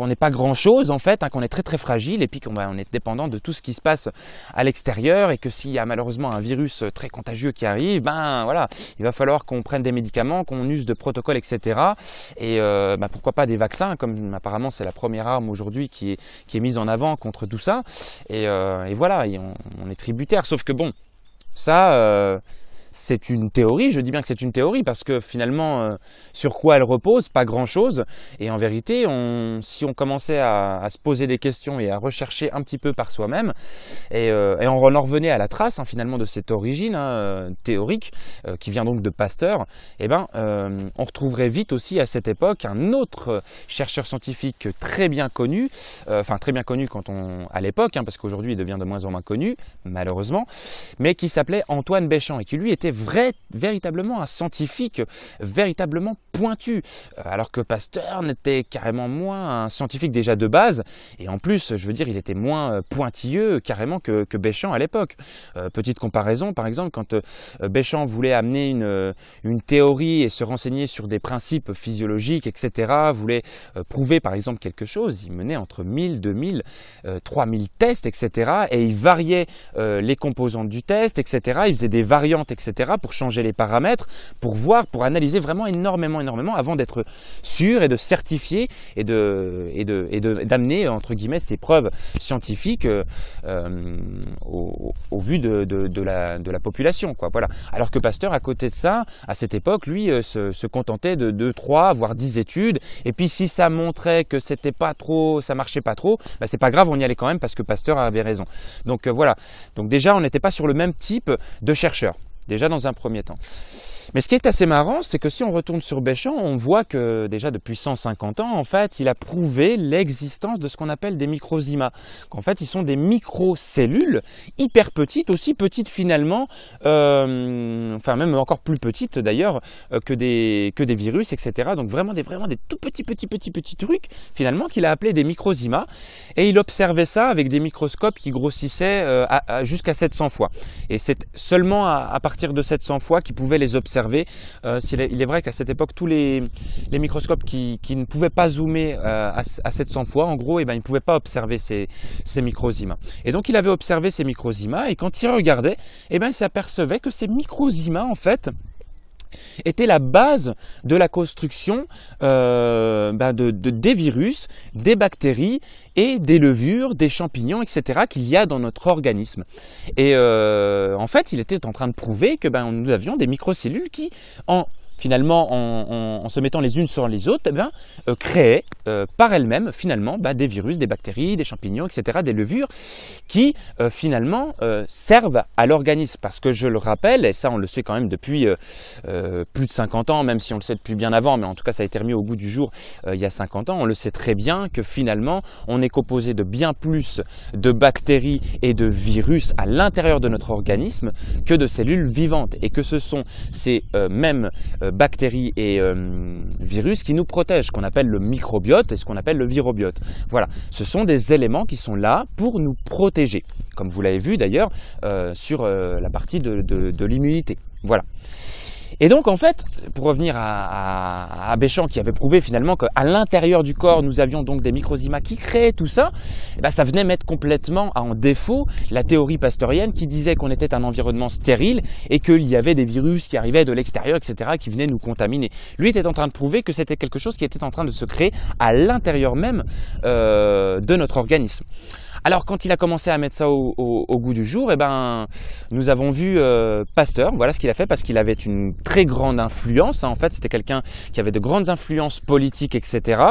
A: n'est pas grand-chose en fait, qu'on est très très fragile et puis qu'on est dépendant de tout ce qui se passe à l'extérieur et que s'il y a malheureusement un virus très contagieux qui arrive, voilà, il va falloir qu'on prenne des médicaments, qu'on use de protocoles, etc. Et pourquoi pas des vaccins, comme apparemment c'est la première arme aujourd'hui qui est mise en avant contre tout ça. Et voilà, on est tributaire. Sauf que bon, ça... c'est une théorie, je dis bien que c'est une théorie parce que finalement, sur quoi elle repose? Pas grand-chose. Et en vérité, si on commençait à se poser des questions et à rechercher un petit peu par soi-même, et on en revenait à la trace finalement de cette origine théorique qui vient donc de Pasteur, on retrouverait vite aussi à cette époque un autre chercheur scientifique très bien connu, très bien connu à l'époque, parce qu'aujourd'hui il devient de moins en moins connu, malheureusement, mais qui s'appelait Antoine Béchamp et qui lui était véritablement un scientifique véritablement pointu, alors que Pasteur n'était carrément moins un scientifique déjà de base, et en plus, je veux dire, il était moins pointilleux carrément que Béchamp à l'époque. Petite comparaison, par exemple, quand Béchamp voulait amener une théorie et se renseigner sur des principes physiologiques, etc., voulait prouver par exemple quelque chose, il menait entre 1000, 2000, 3000 tests, etc., et il variait les composantes du test, etc., il faisait des variantes, etc., pour changer les paramètres, pour voir, pour analyser vraiment énormément avant d'être sûr et de certifier et d'amener entre guillemets ses preuves scientifiques au vu de la population, quoi. Voilà. Alors que Pasteur, à côté de ça, à cette époque, lui se contentait de 2, 3, voire 10 études, et puis si ça montrait que c'était pas trop, ça marchait pas trop, c'est pas grave, on y allait quand même parce que Pasteur avait raison. Donc voilà. Donc déjà, on n'était pas sur le même type de chercheurs. Déjà dans un premier temps. Mais ce qui est assez marrant, c'est que si on retourne sur Béchamp, on voit que déjà depuis 150 ans, en fait, il a prouvé l'existence de ce qu'on appelle des microzymas. Qu'en fait, ils sont des microcellules hyper petites, aussi petites finalement, même encore plus petites d'ailleurs que des virus, etc. Donc vraiment des tout petits trucs finalement qu'il a appelés des microzymas. Et il observait ça avec des microscopes qui grossissaient jusqu'à 700 fois. Et c'est seulement à partir de 700 fois qu'il pouvait les observer. Il est vrai qu'à cette époque, tous les microscopes qui ne pouvaient pas zoomer à 700 fois, en gros, ils ne pouvaient pas observer ces microzymas. Et donc, il avait observé ces microzymas et quand il regardait, il s'apercevait que ces microzymas, en fait, était la base de la construction des virus, des bactéries et des levures, des champignons, etc. qu'il y a dans notre organisme. Et en fait, il était en train de prouver que nous avions des microcellules qui, finalement, en se mettant les unes sur les autres, créaient par elles-mêmes, finalement, des virus, des bactéries, des champignons, etc., des levures, qui, finalement, servent à l'organisme. Parce que je le rappelle, et ça on le sait quand même depuis plus de 50 ans, même si on le sait depuis bien avant, mais en tout cas ça a été remis au goût du jour il y a 50 ans, on le sait très bien que finalement, on est composé de bien plus de bactéries et de virus à l'intérieur de notre organisme que de cellules vivantes. Et que ce sont ces mêmes bactéries et virus qui nous protègent, qu'on appelle le microbiote et ce qu'on appelle le virobiote. Voilà, ce sont des éléments qui sont là pour nous protéger, comme vous l'avez vu d'ailleurs sur la partie de l'immunité. Voilà.
B: Et donc en fait, pour revenir à Béchamp qui avait prouvé finalement qu'à l'intérieur du corps, nous avions donc des microzymas qui créaient tout ça, et ben ça venait mettre complètement en défaut la théorie pasteurienne qui disait qu'on était un environnement stérile et qu'il y avait des virus qui arrivaient de l'extérieur, etc., qui venaient nous contaminer. Lui était en train de prouver que c'était quelque chose qui était en train de se créer à l'intérieur même de notre organisme. Alors quand il a commencé à mettre ça au goût du jour, eh ben, nous avons vu Pasteur, voilà ce qu'il a fait, parce qu'il avait une très grande influence, hein. En fait c'était quelqu'un qui avait de grandes influences politiques, etc.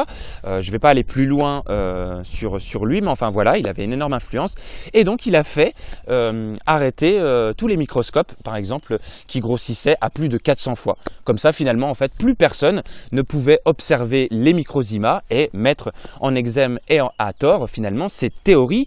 B: Je ne vais pas aller plus loin sur lui, mais enfin voilà, il avait une énorme influence. Et donc il a fait arrêter tous les microscopes, par exemple, qui grossissaient à plus de 400 fois. Comme ça finalement, en fait, plus personne ne pouvait observer les microzymas et mettre en examen et à tort finalement ces théories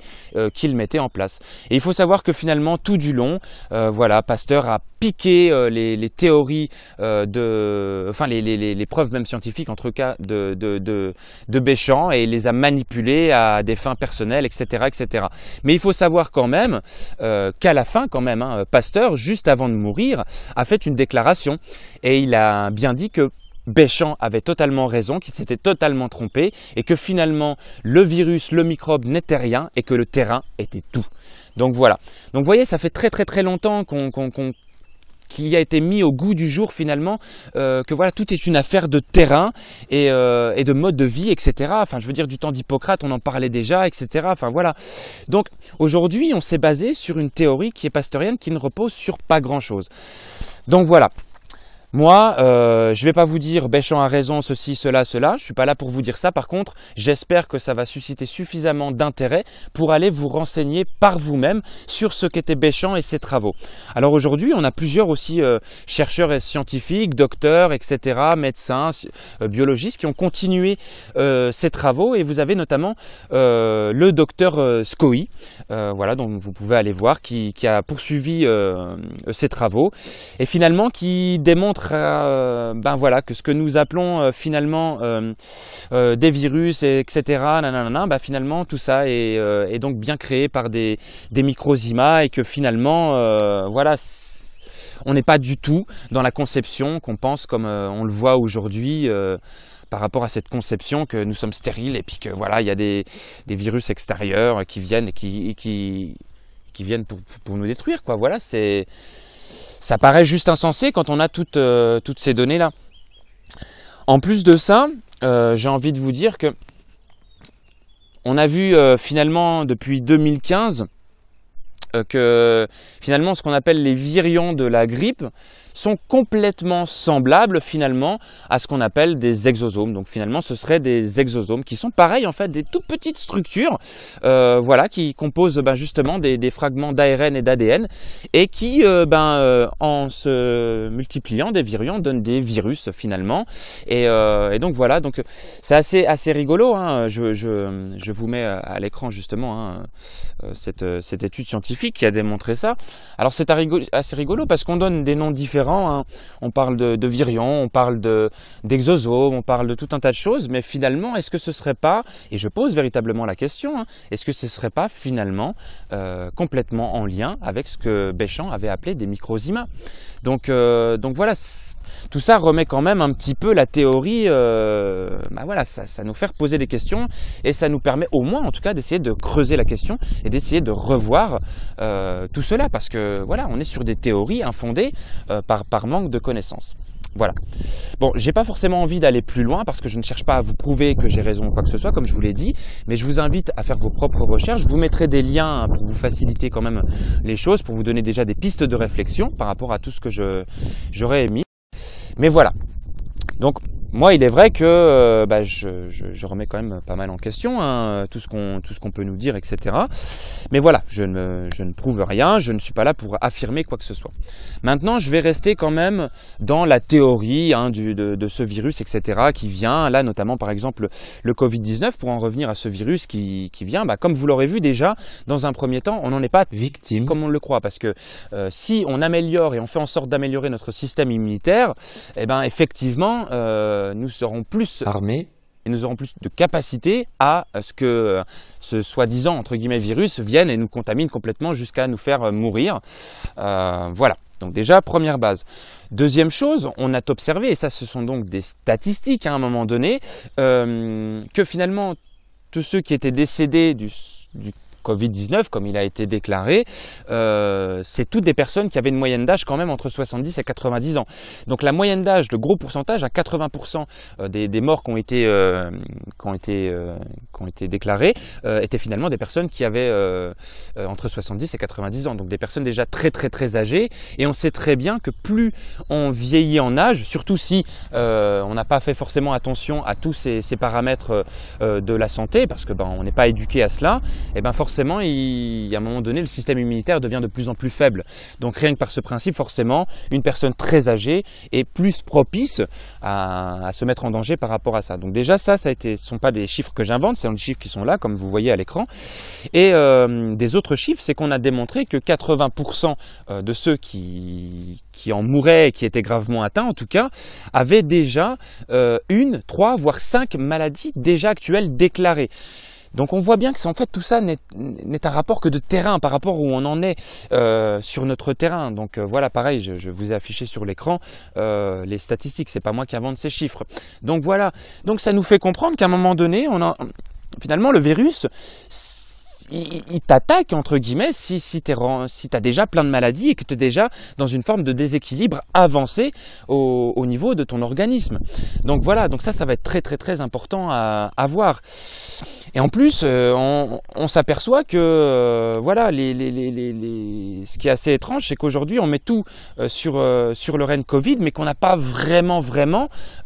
B: qu'il mettait en place. Et il faut savoir que finalement tout du long, voilà, Pasteur a piqué les théories enfin les preuves même scientifiques en tout cas de Béchamp et les a manipulées à des fins personnelles, etc., etc. Mais il faut savoir quand même qu'à la fin quand même, hein, Pasteur, juste avant de mourir, a fait une déclaration et il a bien dit que Béchamp avait totalement raison, qu'il s'était totalement trompé et que finalement le virus, le microbe n'était rien et que le terrain était tout. Donc voilà. Donc vous voyez, ça fait très longtemps qu'il a été mis au goût du jour finalement, que voilà, tout est une affaire de terrain et de mode de vie, etc. Enfin, je veux dire, du temps d'Hippocrate, on en parlait déjà, etc. Enfin voilà. Donc aujourd'hui, on s'est basé sur une théorie qui est pasteurienne, qui ne repose sur pas grand-chose. Donc voilà. Moi, je ne vais pas vous dire Béchamp a raison, ceci, cela, cela. Je ne suis pas là pour vous dire ça. Par contre, j'espère que ça va susciter suffisamment d'intérêt pour aller vous renseigner par vous-même sur ce qu'était Béchamp et ses travaux. Alors aujourd'hui, on a plusieurs aussi chercheurs et scientifiques, docteurs, etc., médecins, biologistes qui ont continué ces travaux. Et vous avez notamment le docteur Scoï, voilà, dont vous pouvez aller voir, qui a poursuivi ses travaux et finalement qui démontre ben voilà, que ce que nous appelons finalement des virus, etc., nanana, ben finalement tout ça est donc bien créé par des microzymas et que finalement voilà, on n'est pas du tout dans la conception qu'on pense comme on le voit aujourd'hui par rapport à cette conception que nous sommes stériles et puis que voilà, il y a des virus extérieurs qui viennent et qui viennent pour nous détruire, quoi. Voilà, ça paraît juste insensé quand on a toutes ces données-là. En plus de ça, j'ai envie de vous dire que on a vu finalement depuis 2015 que finalement ce qu'on appelle les virions de la grippe sont complètement semblables finalement à ce qu'on appelle des exosomes. Donc finalement ce seraient des exosomes qui sont pareils en fait, des toutes petites structures voilà, qui composent justement des fragments d'ARN et d'ADN et qui en se multipliant des virions donnent des virus finalement et donc voilà, donc c'est assez rigolo, hein. Je vous mets à l'écran justement hein, cette étude scientifique qui a démontré ça. Alors c'est assez rigolo parce qu'on donne des noms différents, hein. On parle de virions, on parle d'exosomes, on parle de tout un tas de choses, mais finalement, est-ce que ce serait pas, et je pose véritablement la question, hein, est-ce que ce serait pas finalement complètement en lien avec ce que Béchamp avait appelé des microzymas? Donc voilà, tout ça remet quand même un petit peu la théorie, voilà, ça nous fait poser des questions et ça nous permet au moins en tout cas d'essayer de creuser la question et d'essayer de revoir tout cela parce que voilà, on est sur des théories infondées par manque de connaissances. Voilà. Bon, j'ai pas forcément envie d'aller plus loin parce que je ne cherche pas à vous prouver que j'ai raison ou quoi que ce soit, comme je vous l'ai dit, mais je vous invite à faire vos propres recherches. Je vous mettrai des liens pour vous faciliter quand même les choses, pour vous donner déjà des pistes de réflexion par rapport à tout ce que j'aurais émis. Mais voilà. Donc, moi, il est vrai que je remets quand même pas mal en question hein, tout ce qu'on peut nous dire, etc. Mais voilà, je ne prouve rien, je ne suis pas là pour affirmer quoi que ce soit. Maintenant, je vais rester quand même dans la théorie hein, de ce virus, etc. qui vient, là notamment par exemple le Covid-19, pour en revenir à ce virus qui vient, comme vous l'aurez vu déjà, dans un premier temps, on n'en est pas victime comme on le croit, parce que si on améliore et on fait en sorte d'améliorer notre système immunitaire, eh ben effectivement, nous serons plus armés
A: et nous aurons plus de capacité à ce que ce soi-disant entre guillemets virus vienne et nous contamine complètement jusqu'à nous faire mourir. Voilà, donc déjà première base. Deuxième chose, on a observé, et ça ce sont donc des statistiques à un moment donné, que finalement tous ceux qui étaient décédés du Covid-19, comme il a été déclaré, c'est toutes des personnes qui avaient une moyenne d'âge quand même entre 70 et 90 ans. Donc la moyenne d'âge, le gros pourcentage, à 80% des morts qui ont été déclarés, étaient finalement des personnes qui avaient entre 70 et 90 ans. Donc des personnes déjà très âgées. Et on sait très bien que plus on vieillit en âge, surtout si on n'a pas fait forcément attention à tous ces paramètres de la santé, parce que on n'est pas éduqué à cela, et forcément, à un moment donné, le système immunitaire devient de plus en plus faible. Donc rien que par ce principe, forcément, une personne très âgée est plus propice à se mettre en danger par rapport à ça. Donc déjà, ce ne sont pas des chiffres que j'invente, c'est des chiffres qui sont là, comme vous voyez à l'écran. Et des autres chiffres, c'est qu'on a démontré que 80% de ceux qui en mouraient, qui étaient gravement atteints en tout cas, avaient déjà 3, voire 5 maladies déjà actuelles déclarées. Donc on voit bien que en fait tout ça n'est un rapport que de terrain par rapport où on en est sur notre terrain. Donc voilà, pareil, je vous ai affiché sur l'écran les statistiques, c'est pas moi qui invente ces chiffres. Donc voilà, donc ça nous fait comprendre qu'à un moment donné, finalement le virus, il t'attaque entre guillemets si tu as déjà plein de maladies et que tu es déjà dans une forme de déséquilibre avancé au niveau de ton organisme. Donc voilà, donc ça va être très important à voir. Et en plus, on s'aperçoit que voilà, ce qui est assez étrange, c'est qu'aujourd'hui on met tout sur le règne Covid, mais qu'on n'a pas vraiment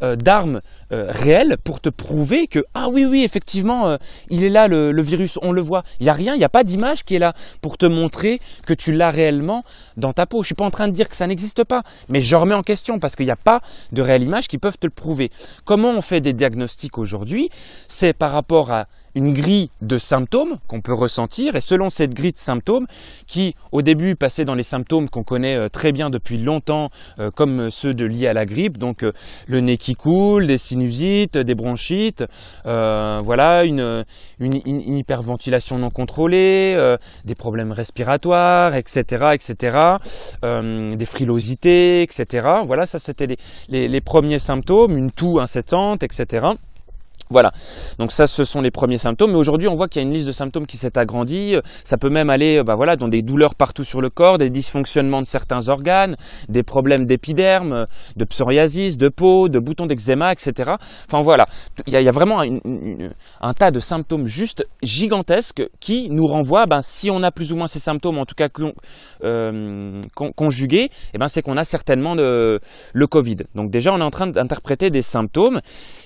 A: d'armes réelles pour te prouver que ah oui effectivement il est là le virus, on le voit. Il n'y a rien, il n'y a pas d'image qui est là pour te montrer que tu l'as réellement dans ta peau. Je ne suis pas en train de dire que ça n'existe pas, mais je remets en question parce qu'il n'y a pas de réelle image qui peuvent te le prouver. Comment on fait des diagnostics aujourd'hui? C'est par rapport à une grille de symptômes qu'on peut ressentir, et selon cette grille de symptômes qui au début passait dans les symptômes qu'on connaît très bien depuis longtemps, comme ceux liés à la grippe, donc le nez qui coule, des sinusites, des bronchites, voilà, une hyperventilation non contrôlée, des problèmes respiratoires, etc., des frilosités, etc. Voilà, ça c'était les premiers symptômes, une toux incessante, etc. Voilà, donc ça ce sont les premiers symptômes, mais aujourd'hui on voit qu'il y a une liste de symptômes qui s'est agrandie. Ça peut même aller voilà, dans des douleurs partout sur le corps, des dysfonctionnements de certains organes, des problèmes d'épiderme, de psoriasis, de peau, de boutons d'eczéma, etc. Enfin voilà, il y a vraiment un tas de symptômes juste gigantesques qui nous renvoient, si on a plus ou moins ces symptômes, en tout cas conjugués, c'est qu'on a certainement le Covid. Donc déjà on est en train d'interpréter des symptômes,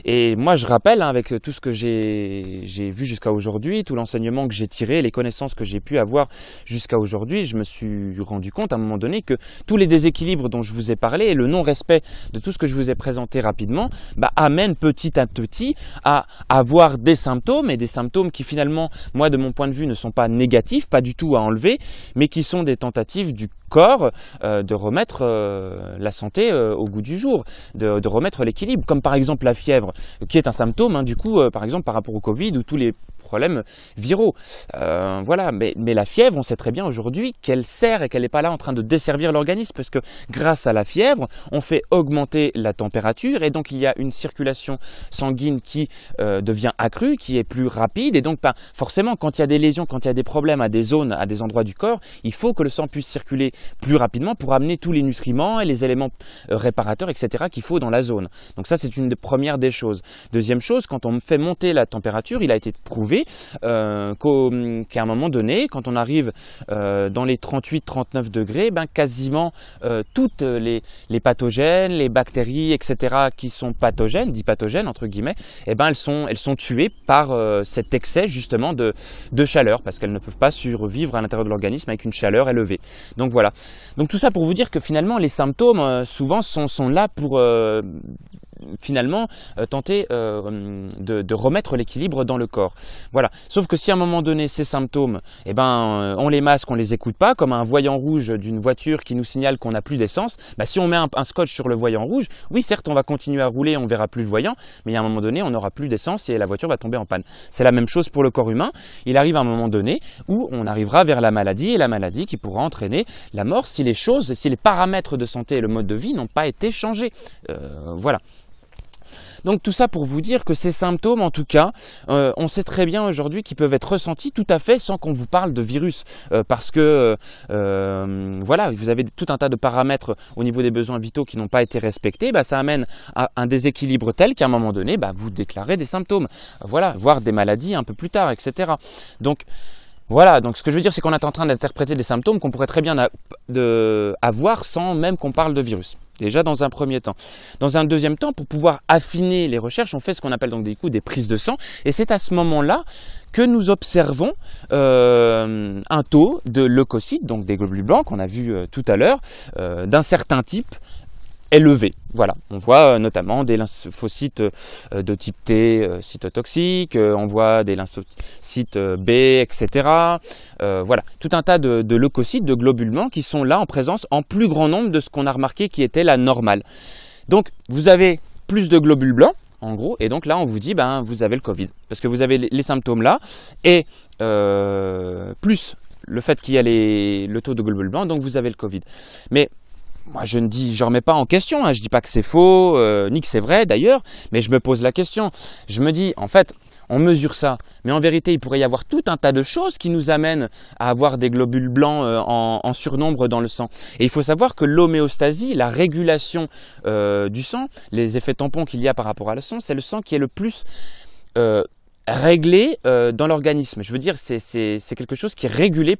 A: et moi je rappelle, avec tout ce que j'ai vu jusqu'à aujourd'hui, tout l'enseignement que j'ai tiré, les connaissances que j'ai pu avoir jusqu'à aujourd'hui, je me suis rendu compte à un moment donné que tous les déséquilibres dont je vous ai parlé et le non-respect de tout ce que je vous ai présenté rapidement amènent petit à petit à avoir des symptômes, et des symptômes qui finalement, moi de mon point de vue, ne sont pas négatifs, pas du tout à enlever, mais qui sont des tentatives du corps de remettre la santé au goût du jour, de remettre l'équilibre, comme par exemple la fièvre, qui est un symptôme, du coup, par exemple par rapport au Covid ou tous les problèmes viraux. Voilà, mais la fièvre, on sait très bien aujourd'hui qu'elle sert et qu'elle n'est pas là en train de desservir l'organisme, parce que grâce à la fièvre, on fait augmenter la température, et donc il y a une circulation sanguine qui devient accrue, qui est plus rapide, et donc forcément quand il y a des lésions, quand il y a des problèmes à des zones, à des endroits du corps, il faut que le sang puisse circuler plus rapidement pour amener tous les nutriments et les éléments réparateurs, etc. qu'il faut dans la zone. Donc ça, c'est une des premières des choses. Deuxième chose, quand on fait monter la température, il a été prouvé qu'à un moment donné, quand on arrive dans les 38-39 degrés, quasiment toutes les pathogènes, les bactéries, etc. qui sont pathogènes, dit pathogènes entre guillemets, elles sont tuées par cet excès justement de chaleur, parce qu'elles ne peuvent pas survivre à l'intérieur de l'organisme avec une chaleur élevée. Donc voilà. Donc tout ça pour vous dire que finalement les symptômes souvent sont là pour finalement tenter de remettre l'équilibre dans le corps.
B: Voilà. Sauf que si à un moment donné, ces symptômes, eh ben, on les masque, on les écoute pas, comme un voyant rouge d'une voiture qui nous signale qu'on n'a plus d'essence, bah, si on met un scotch sur le voyant rouge, oui, certes, on va continuer à rouler, on verra plus le voyant, mais à un moment donné, on n'aura plus d'essence et la voiture va tomber en panne. C'est la même chose pour le corps humain. Il arrive à un moment donné où on arrivera vers la maladie, et la maladie qui pourra entraîner la mort si les paramètres de santé et le mode de vie n'ont pas été changés. Voilà. Donc tout ça pour vous dire que ces symptômes, en tout cas, on sait très bien aujourd'hui qu'ils peuvent être ressentis tout à fait sans qu'on vous parle de virus. Parce que, voilà, vous avez tout un tas de paramètres au niveau des besoins vitaux qui n'ont pas été respectés. Bah, ça amène à un déséquilibre tel qu'à un moment donné, bah, vous déclarez des symptômes. Voilà, voire des maladies un peu plus tard, etc. Donc, voilà, donc ce que je veux dire, c'est qu'on est en train d'interpréter des symptômes qu'on pourrait très bien avoir sans même qu'on parle de virus. Déjà dans un premier temps. Dans un deuxième temps, pour pouvoir affiner les recherches, on fait ce qu'on appelle donc des prises de sang. Et c'est à ce moment-là que nous observons un taux de leucocytes, donc des globules blancs qu'on a vu tout à l'heure, d'un certain type élevé. Voilà, on voit notamment des lymphocytes de type T cytotoxiques, on voit des lymphocytes B, etc. Voilà, tout un tas de leucocytes, de globules blancs qui sont là en présence en plus grand nombre de ce qu'on a remarqué qui était la normale. Donc, vous avez plus de globules blancs, en gros, et donc là, on vous dit, ben, vous avez le Covid. Parce que vous avez les symptômes là, et plus le fait qu'il y a le taux de globules blancs, donc vous avez le Covid. Mais moi, je ne remets pas en question, hein. Je ne dis pas que c'est faux, ni que c'est vrai d'ailleurs, mais je me pose la question. Je me dis, en fait, on mesure ça, mais en vérité, il pourrait y avoir tout un tas de choses qui nous amènent à avoir des globules blancs en surnombre dans le sang. Et il faut savoir que l'homéostasie, la régulation du sang, les effets tampons qu'il y a par rapport à le sang, c'est le sang qui est le plus réglé dans l'organisme. Je veux dire, c'est quelque chose qui est régulé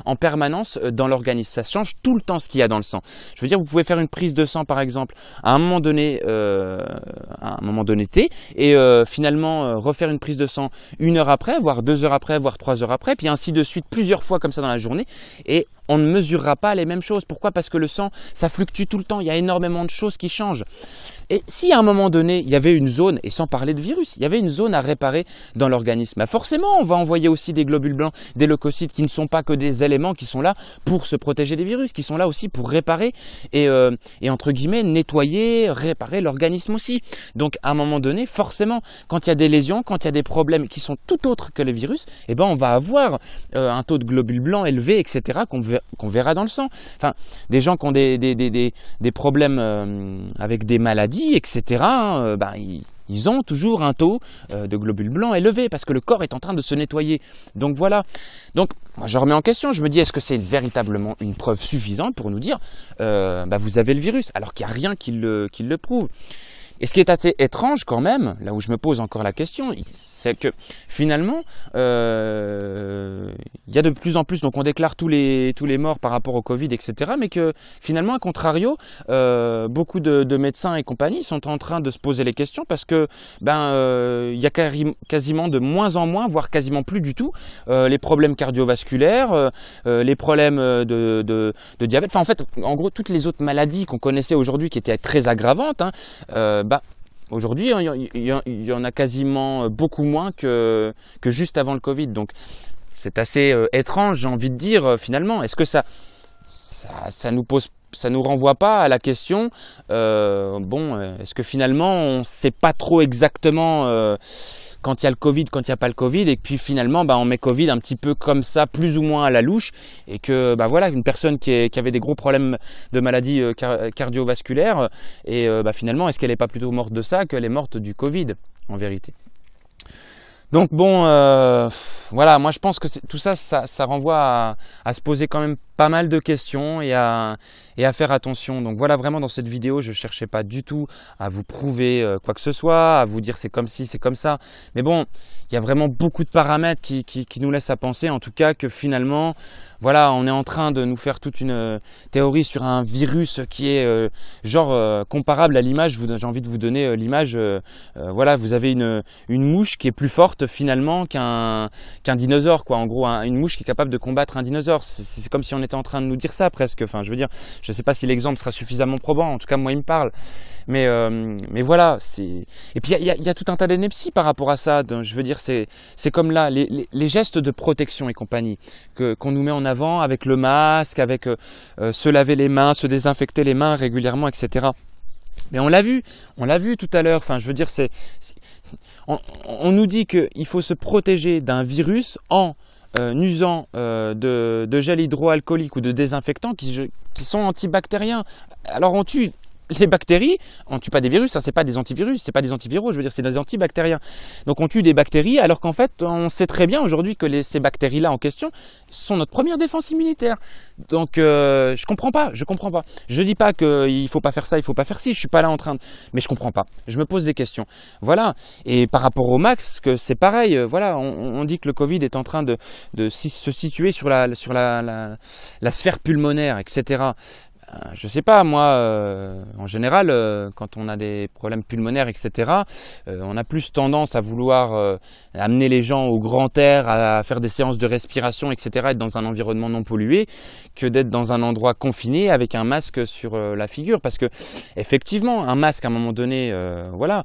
B: en permanence dans l'organisme. Ça change tout le temps ce qu'il y a dans le sang. Je veux dire, vous pouvez faire une prise de sang, par exemple, à un moment donné T, et finalement refaire une prise de sang 1 heure après, voire 2 heures après, voire 3 heures après, puis ainsi de suite, plusieurs fois comme ça dans la journée, et on ne mesurera pas les mêmes choses. Pourquoi? Parce que le sang, ça fluctue tout le temps, il y a énormément de choses qui changent. Et si à un moment donné, il y avait une zone, et sans parler de virus, il y avait une zone à réparer dans l'organisme, bah forcément, on va envoyer aussi des globules blancs, des leucocytes qui ne sont pas que des éléments qui sont là pour se protéger des virus, qui sont là aussi pour réparer et entre guillemets, nettoyer, réparer l'organisme aussi. Donc, à un moment donné, forcément, quand il y a des lésions, quand il y a des problèmes qui sont tout autres que les virus, eh ben, on va avoir un taux de globules blancs élevé, etc., qu'on verra dans le sang. Enfin, des gens qui ont des problèmes avec des maladies, etc., ben, ils ont toujours un taux de globules blancs élevé parce que le corps est en train de se nettoyer. Donc voilà. Donc moi je remets en question, je me dis est-ce que c'est véritablement une preuve suffisante pour nous dire bah, vous avez le virus alors qu'il n'y a rien qui le prouve. Et ce qui est assez étrange quand même, là où je me pose encore la question, c'est que finalement, il y a de plus en plus, donc on déclare tous les morts par rapport au Covid, etc., mais que finalement, à contrario, beaucoup de médecins et compagnie sont en train de se poser les questions parce que il y a quasiment de moins en moins, voire quasiment plus du tout, les problèmes cardiovasculaires, les problèmes de diabète, enfin en fait, en gros, toutes les autres maladies qu'on connaissait aujourd'hui qui étaient très aggravantes, hein, aujourd'hui, il y en a quasiment beaucoup moins que juste avant le Covid. Donc, c'est assez étrange, j'ai envie de dire, finalement. Est-ce que ça nous renvoie pas à la question, est-ce que finalement, on ne sait pas trop exactement quand il y a le Covid, quand il n'y a pas le Covid, et puis finalement, on met Covid un petit peu comme ça, plus ou moins à la louche, et que voilà, une personne qui avait des gros problèmes de maladies cardiovasculaires, et finalement, est-ce qu'elle n'est pas plutôt morte de ça qu'elle est morte du Covid, en vérité? Donc bon, voilà, moi je pense que tout ça renvoie à se poser quand même pas mal de questions et à faire attention. Donc voilà, vraiment dans cette vidéo, je ne cherchais pas du tout à vous prouver quoi que ce soit, à vous dire c'est comme ci, c'est comme ça. Mais bon, il y a vraiment beaucoup de paramètres qui nous laissent à penser, en tout cas que finalement, voilà, on est en train de nous faire toute une théorie sur un virus qui est comparable à l'image. J'ai envie de vous donner l'image. Voilà, vous avez une mouche qui est plus forte finalement qu'un dinosaure, quoi. En gros, une mouche qui est capable de combattre un dinosaure. C'est comme si on était était en train de nous dire ça presque. Enfin, je veux dire, je ne sais pas si l'exemple sera suffisamment probant. En tout cas, moi, il me parle. Mais voilà. Et puis, il y a tout un tas d'inepties par rapport à ça. Donc, je veux dire, c'est comme là, les gestes de protection et compagnie qu'on nous met en avant avec le masque, avec se laver les mains, se désinfecter les mains régulièrement, etc. Mais on l'a vu tout à l'heure. Enfin, je veux dire, on nous dit qu'il faut se protéger d'un virus en usant de gel hydroalcoolique ou de désinfectants qui sont antibactériens. Alors on tue les bactéries, on ne tue pas des virus, ça c'est pas des antivirus, c'est pas des antiviraux, je veux dire c'est des antibactériens. Donc on tue des bactéries alors qu'en fait on sait très bien aujourd'hui que ces bactéries-là en question sont notre première défense immunitaire. Donc je comprends pas. Je dis pas qu'il faut pas faire ça, il faut pas faire ci, je suis pas là en train de... Mais je comprends pas, je me pose des questions. Voilà, et par rapport au masque, c'est pareil, voilà, on dit que le Covid est en train de se situer sur la sphère pulmonaire, etc. Je sais pas, moi, en général, quand on a des problèmes pulmonaires, etc., on a plus tendance à vouloir amener les gens au grand air, à faire des séances de respiration, etc., être dans un environnement non pollué, que d'être dans un endroit confiné avec un masque sur la figure. Parce que, effectivement, un masque, à un moment donné, voilà,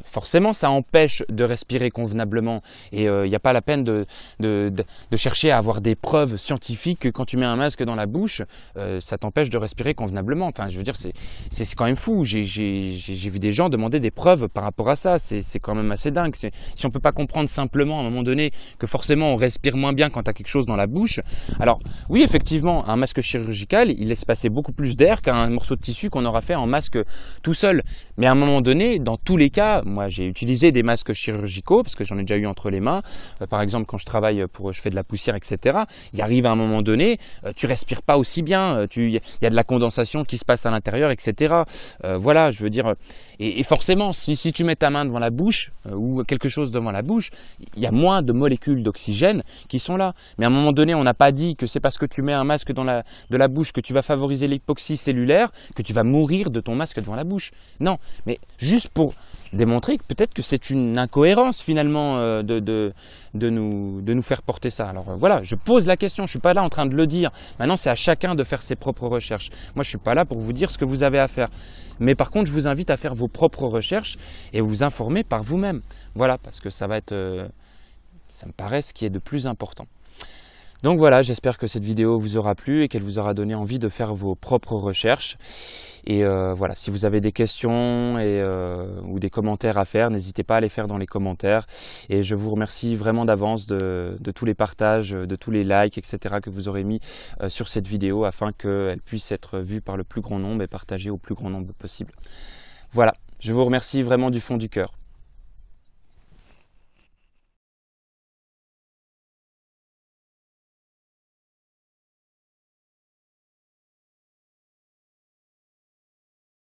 B: forcément, ça empêche de respirer convenablement. Et il n'y a pas la peine de chercher à avoir des preuves scientifiques que quand tu mets un masque dans la bouche, ça t'empêche de respirer convenablement. Enfin, je veux dire, c'est quand même fou. J'ai vu des gens demander des preuves par rapport à ça. C'est quand même assez dingue. Si on peut pas comprendre simplement à un moment donné que forcément on respire moins bien quand tu as quelque chose dans la bouche. Alors oui, effectivement, un masque chirurgical, il laisse passer beaucoup plus d'air qu'un morceau de tissu qu'on aura fait en masque tout seul. Mais à un moment donné, dans tous les cas, moi j'ai utilisé des masques chirurgicaux parce que j'en ai déjà eu entre les mains. Par exemple, quand je fais de la poussière, etc. Il arrive à un moment donné, tu respires pas aussi bien. Il y a de la condensation qui se passe à l'intérieur, etc. Voilà, je veux dire, et forcément, si tu mets ta main devant la bouche ou quelque chose devant la bouche, il y a moins de molécules d'oxygène qui sont là. Mais à un moment donné, on n'a pas dit que c'est parce que tu mets un masque de la bouche que tu vas favoriser l'hypoxie cellulaire, que tu vas mourir de ton masque devant la bouche. Non, mais juste pour démontrer que peut-être que c'est une incohérence finalement de nous faire porter ça. Alors voilà, je pose la question, je ne suis pas là en train de le dire. Maintenant, c'est à chacun de faire ses propres recherches. Moi, je ne suis pas là pour vous dire ce que vous avez à faire. Mais par contre, je vous invite à faire vos propres recherches et vous informer par vous-même. Voilà, parce que ça va être, ça me paraît ce qui est de plus important. Donc voilà, j'espère que cette vidéo vous aura plu et qu'elle vous aura donné envie de faire vos propres recherches. Et voilà, si vous avez des questions ou des commentaires à faire, n'hésitez pas à les faire dans les commentaires. Et je vous remercie vraiment d'avance de tous les partages, de tous les likes, etc. que vous aurez mis sur cette vidéo afin qu'elle puisse être vue par le plus grand nombre et partagée au plus grand nombre possible. Voilà, je vous remercie vraiment du fond du cœur.